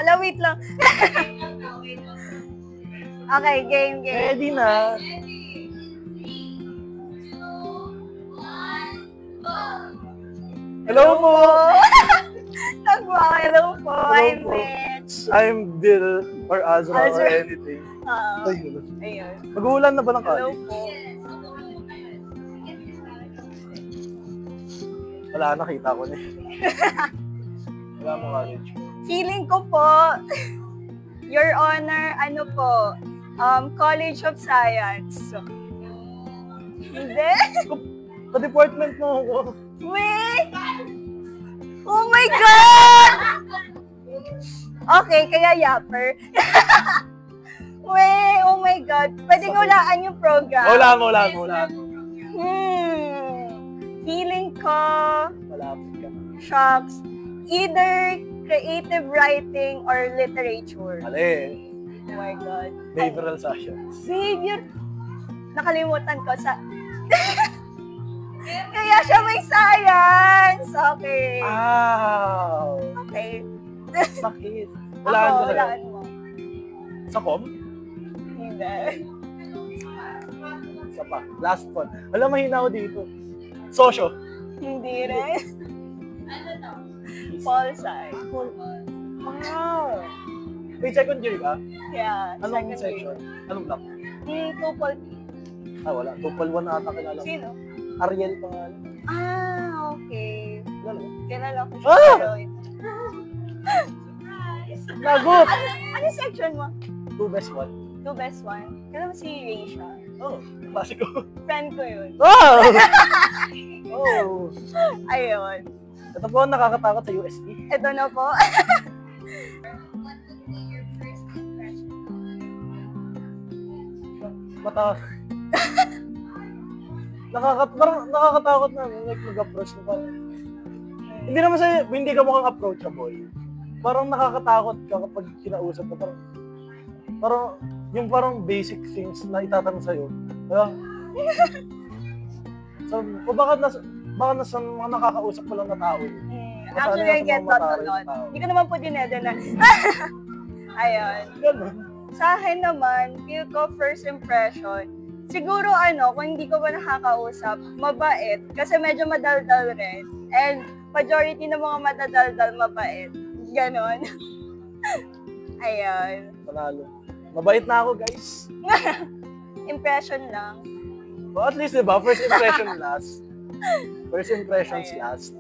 Wala, wait lang. Okay, game. Ready na. Hello po! Hello po. I'm Mitch. I'm Bill or Azra or anything. Ayun. Mag-uulan na ba ng Hello college? po. Wala, nakita ko na eh. Wala mo college. Feeling ko po, Your Honor, ano po, College of Science. Hindi? Ka-department mo ako. Wait! Oh my God! Okay, kaya yapper. Wait, oh my God. Pwedeng hulaan yung program. Wala mo. Feeling ko, Malapit ka. shocks, either creative writing or literature. Mali. Oh my God. Behavioral science. Behavior. Nakalimutan ko sa... Kaya siya may science. Okay. Wow! Okay. Sakit. Walaan mo. Sa com? Hindi. Isa pa. Last one. Alam, mahina ako dito. Sosyo. Hindi rin. Pol Sci. Wow! Wait, second year ka? Yeah. Anong second section? Anong block? Tupol. Wala. Tupal 1 na ata kilala. Sino? Ariel pangalan. Okay. Kilala mo? Kilala ko siya. Lagot! Ano section mo? 2 best 1. Two best one. Kilala mo si Raisha. Oh, klasiko. Friend ko yun. Oh! Oh! Ayun. Ito po ang nakakatakot sa UST. Ito na po. Mata. Parang nakakatakot na mag-approach mo parang. Hindi naman hindi ka mukhang approachable. Parang nakakatakot ka kapag kinausap ka. Parang basic things na itatanong sa'yo. Diba? So, baka nasa mga nakakausap ko lang na tao. Actually, I get that a lot. Hindi ko naman po dineda na. Ayun. Ganun. Sa akin naman, feel ko first impression, siguro kung hindi ko ba nakakausap, mabait. Kasi medyo madaldal rin. And majority ng mga madadaldal, mabait. Ganon. Ayun. Panalo. Mabait na ako, guys. Impression lang. But at least, diba? First impression last. First impressions last.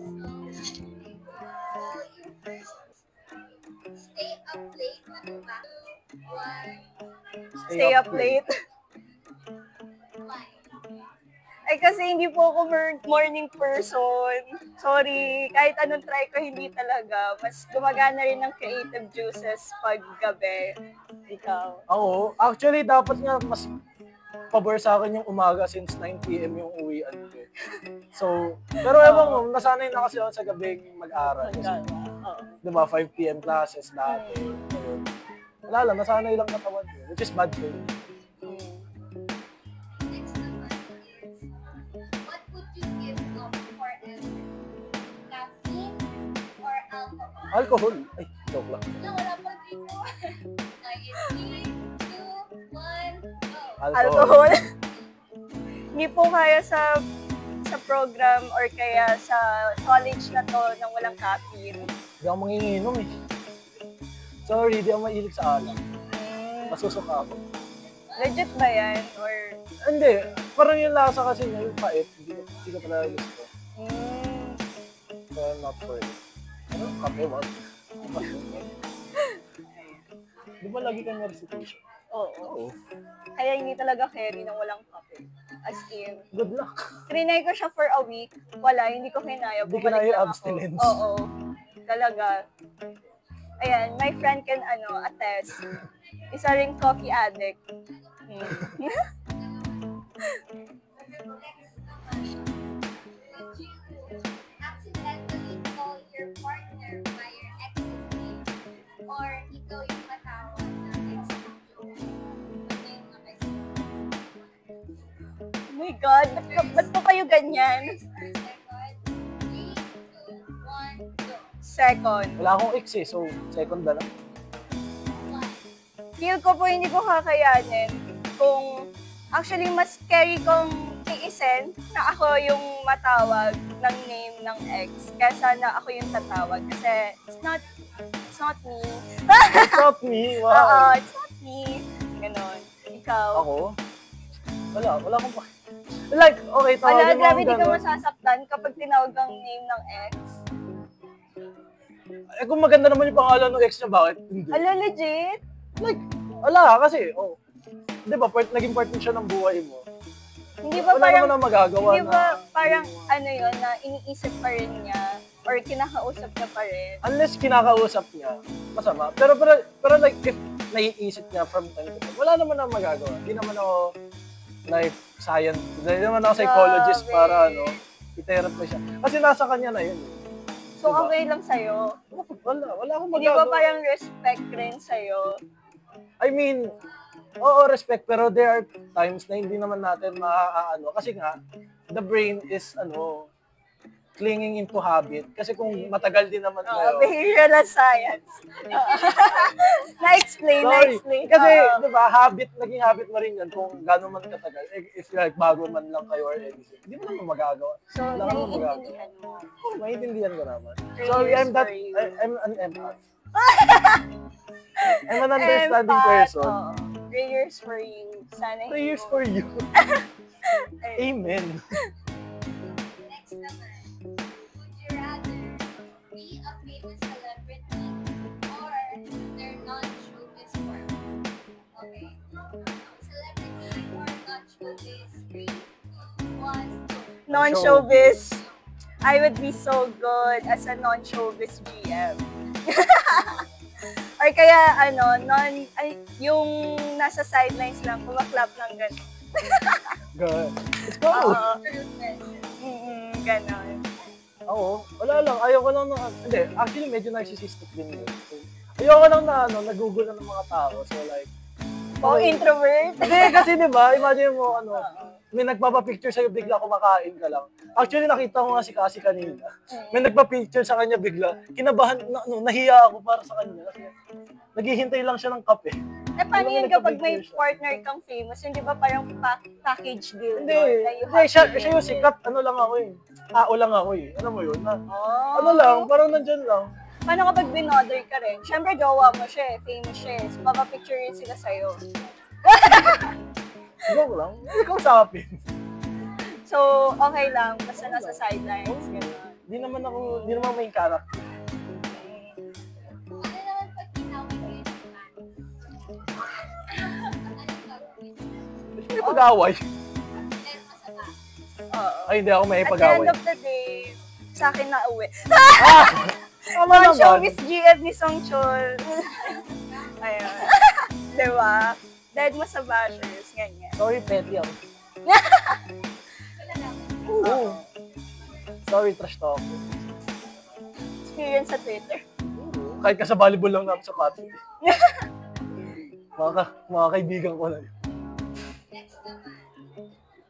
Stay up late. Ay, kasi hindi po ako morning person. Sorry. Kahit anong try ko, hindi talaga. Mas gumagana rin ng creative juices pag gabi. Ikaw. Ako, actually, dapat nga mas pabor sa akin yung umaga since 9 p.m. yung uwian ko. So, pero ewan ko, nasanay na kasi ako sa gabi mag-aral. Diba, 5 p.m. classes dati. Wala lang, nasanay lang katawan ko, which is bad for me. What would you give up forever? Caffeine or alcohol? Alcohol? Ay, joke lang. No, wala pa dito. 3, 2, 1, go! Alcohol. Hindi po kaya sa program or kaya sa college na to nang walang caffeine. Hindi ako manginginom eh. Sorry, di ako mahilig sa alak. Masusuka ako. Legit ba yan? Or... Hindi, parang yung lasa kasi niya, yung pait, hindi ko talaga gusto. So, I'm not for it. Ano? Kape, what? Di ba lagi kang recitation? Oo. Kaya hindi talaga carry nang walang kape. As in. Good luck. Trinay ko siya for a week. Wala, hindi ko kinaya. Hindi kinaya yung abstinence. Oo. Talaga. Ayan, my friend can attest. Isa ring coffee addict. Would you accidentally call your partner by your ex's name or ikaw yung matawag ng ex mo? Oh my God, ba't po kayo ganyan? Second, 3, 2, 1, go! Second. Wala akong ex eh, so second na lang. feel ko po hindi ko kakayanin kung actually mas scary kong tiisin na ako yung matawag ng name ng ex kaysa na ako yung tatawag kasi it's not me. It's not me, Oo, wow. it's not me. Ganon. Ikaw. Ako? Wala akong pa. Like, okay, Wala, tawagin mo grabe akong di ka gano'n. masasaktan kapag tinawag ang name ng ex. Eh, kung maganda naman yung pangalan ng ex niya, bakit? Hindi. Ala, legit? Like, wala kasi, di ba, naging part din siya ng buhay mo. Hindi ba Wala parang, naman ang magagawa hindi ba na, parang ano yun, na iniisip pa rin niya or kinakausap niya pa rin? unless kinakausap niya, masama. Pero like, if naiisip niya from time to time, wala naman ang magagawa. Hindi naman ako life science, hindi naman ako psychologist Grabe. para i-therapy siya. Kasi nasa kanya na yun. So, Diba? okay lang sa'yo. Wala akong Hindi ba magagawa. parang respect rin sa'yo? I mean, oo, respect, pero there are times na hindi naman natin maaano. Kasi nga, the brain is, clinging into habit. Kasi kung matagal din naman kayo. Behavioral science. Na-explain. Kasi, Oo. di ba, naging habit mo rin yan kung gano'n man katagal. If like, bago man lang kayo or anything, hindi mo naman magagawa. So, Wala kang magagawa. naiintindihan mo. Maintindihan ko naman. Prayers Sorry, I'm an empath. I'm an understanding Empath, person. oo. Prayers for you. Sana Prayers for you. Amen. Next naman, would you rather be a famous celebrity or their non-showbiz world? Okay. Celebrity or non-showbiz? 3, 2, 1, go. Non-showbiz. I would be so good as a non-showbiz GM. Or kaya, yung nasa sidelines lang, kumaklap lang gano'n. Good. Let's go. Oo. True question. Ganon. Oo. Wala lang. Ayoko lang hindi. Actually, medyo narcissistic din yun. So, ayoko lang na, nag-google na ng mga tao. So, like, Introvert. hindi, kasi diba, imagine mo, may nagpapapicture sa'yo, bigla kumakain ka lang. Actually, nakita ko nga si Cassie kanina. May nagpa-picture sa kanya bigla. Kinabahan, nahiya ako para sa kanya. Kasi naghihintay lang siya ng kape. Paano Alam mo, yun kapag may nagpa-picture siya. partner kang famous? Hindi ba parang package deal? Hindi, doon na you hindi, have siya to yung make it? sikat, lang ako eh. Tao lang ako eh. Alam mo yun? Oh. Lang, parang nandyan lang. Paano kapag binother ka rin? Siyempre, jowa mo siya eh. Famous siya eh. So, papapicture rin sila sa'yo. Joke lang. Ikaw sapin. So, okay lang. Basta nasa sidelines. Ganun. Hindi naman may character. Ano naman pag tinawag kayo ng fans? Anong gagawin? May pag-away. Pero masama. Oo. Ay, hindi ako may At the pag-away. end of the day, sa akin na uwi. Tama naman. Showbiz GF ni Song Chol. Ayun. Diba? Dahil mo sa bashers, ganyan. Sorry, petty ako. Wala lang. Oo. Sorry, trash talk. Experience sa Twitter. Kahit ka sa volleyball lang namin sa Pati. mga kaibigan ko na yun. Next naman.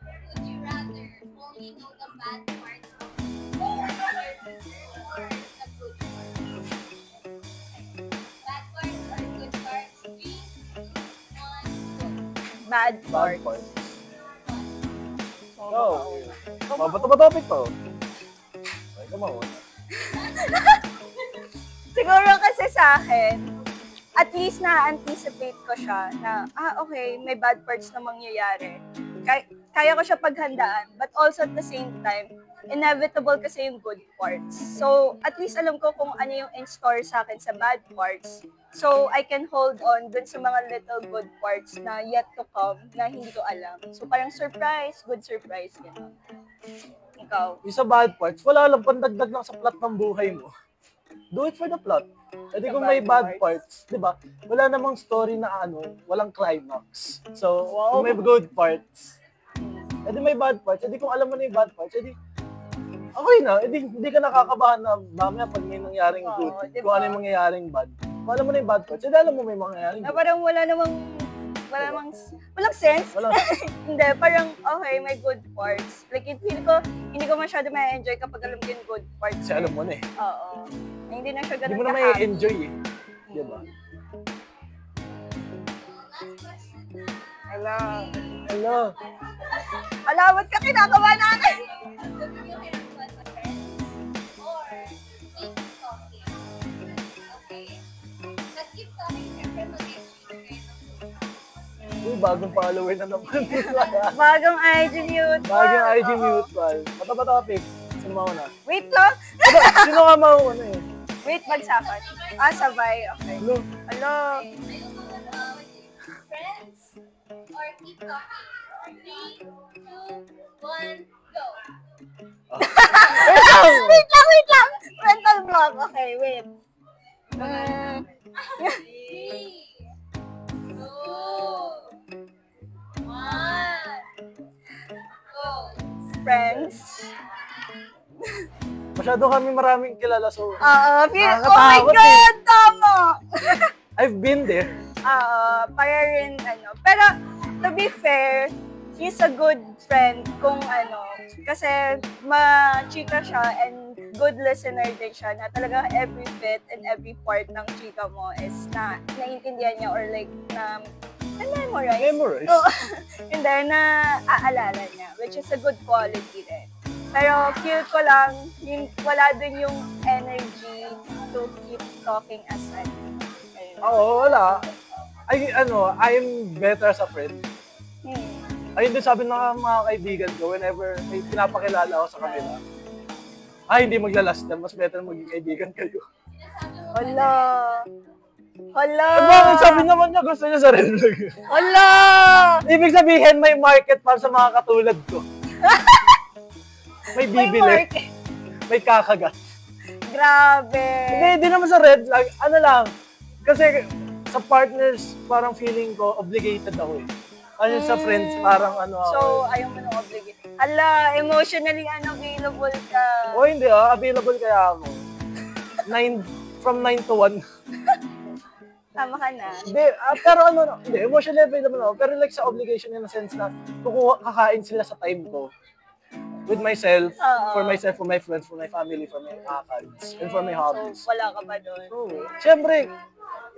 Would you rather only know the bad parts of your partner or the good parts? Bad parts or good parts? 3, 2, 1, go. Bad Bad part. part. So, Go. Bato ba topic to? Ay, come on. siguro kasi sa akin, at least na-anticipate ko siya na, okay, may bad parts na mangyayari. Kaya ko siya paghandaan, but also at the same time, inevitable kasi yung good parts. So, at least alam ko kung ano yung in store sa akin sa bad parts. So, I can hold on dun sa mga little good parts na yet to come na hindi ko alam. So, parang surprise, good surprise, gano'n. Ikaw? Yung sa bad parts, wala lang, pandagdag lang sa plot ng buhay mo. Do it for the plot. E di Sa kung may bad bad parts, di ba? Wala namang story na walang climax. So, kung may good parts, e di may bad parts, e di kung alam mo na yung bad parts, e di okay na, e di hindi ka nakakabahan na mamaya pag may nangyaring good, diba? kung ano yung mangyayaring bad. Kung alam mo na yung bad parts, e di alam mo may mangyayaring Na good. parang walang sense. Walang, Hindi, parang okay, may good parts. Like, feel ko, hindi ko masyado ma-enjoy kapag alam ko yung good parts. kasi alam mo na eh. Oo. Hindi na siya Hindi ganun mo na ka-happy. may enjoy eh. Di ba? Ala. Hello. Ala, ba't ka kinakabahan natin? Would you have fun with friends or keep talking? Okay? But keep talking, syempre mag-exchange kayo ng Uy, bagong follower na naman. Bagong IG mute. Bagong IG mutual. Mata topic. Sino mauna? Wait lang. Sino ka mauna eh? Wait, bagsakan. Ah, sabay. Okay. Hello. Hello. Ayun mga friends or keep talking. 3, 2, 1, go! Wait lang. Mental block. Okay, wait. 3, 2, 1, go! Friends. Masyado kami maraming kilala so Oh my Nakakatakot God, tama. I've been there. Para rin, Pero, to be fair, he's a good friend kung kasi ma-chika siya and good listener din siya na talagang every bit and every part ng chika mo is naiintindihan niya or like na-memorize. Memorize. Oo. And then, na-aalala niya, which is a good quality din. Pero feel ko lang, wala din yung energy to keep talking aside. Ayun. Oo, wala. I'm better as a friend. Ayun din sabi ng mga kaibigan ko whenever may pinapakilala ako sa kanila. Hindi maglalastan. Mas better maging kaibigan kayo. Hala! Bakit sabi naman niya gusto niya sa red flag? Hala! Ibig sabihin may market para sa mga katulad ko. May bibili. market. May kakagat. Grabe! Hindi naman sa red flag. Ano lang. Kasi sa partners, parang feeling ko, obligated ako eh. Sa friends, parang So, ayaw mo nang obligate. Hala, emotionally unavailable ka. hindi available kaya ako. From 9 to 1. Tama ka na. Hindi, pero hindi, emotionally available ako. Pero like sa obligation in a sense na kakain sila sa time ko. With myself, for myself, for my friends, for my family, for my akads, and for my hobbies. So, wala ka ba doon? So, siyempre,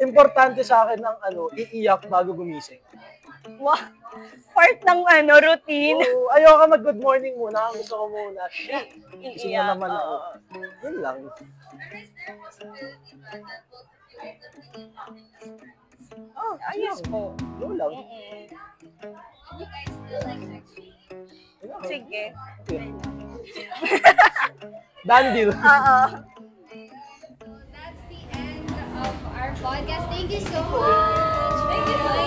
importante sa akin ng iiyak bago gumising. Wow! Part ng routine. So, ayoko mag-good morning muna. Ang gusto ko muna, shit. Gising na Iiyak. naman ako. Yun lang. But is there a possibility ba that both of you will continue talking as friends? Ayos po. Yun lang. Would you guys still like to exchange? Sige. Done deal. So that's the end of our podcast. Thank you so much. Thank you so much.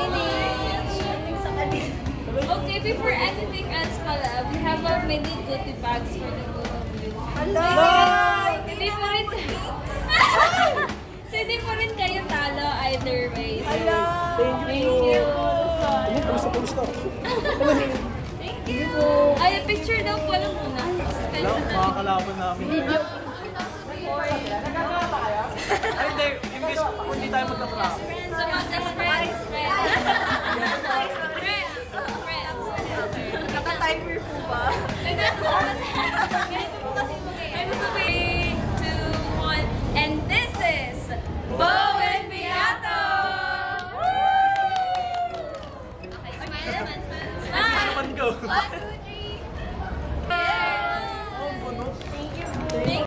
Okay, before anything else pala, we have a mini goodie bags for the both of you. Hindi po rin so, hindi po rin kayo talo either way. So, Thank you. thank you. Ay, picture daw pala muna. Makakalaban namin. Hindi, hindi tayo magkapala. So, mag-just friends. Naka-timer po ba? Ganito po kasi mag-e-end. 3, 2, 1, and this is Bo and Beato! Okay, smile naman, smile. Smile! Go. 1,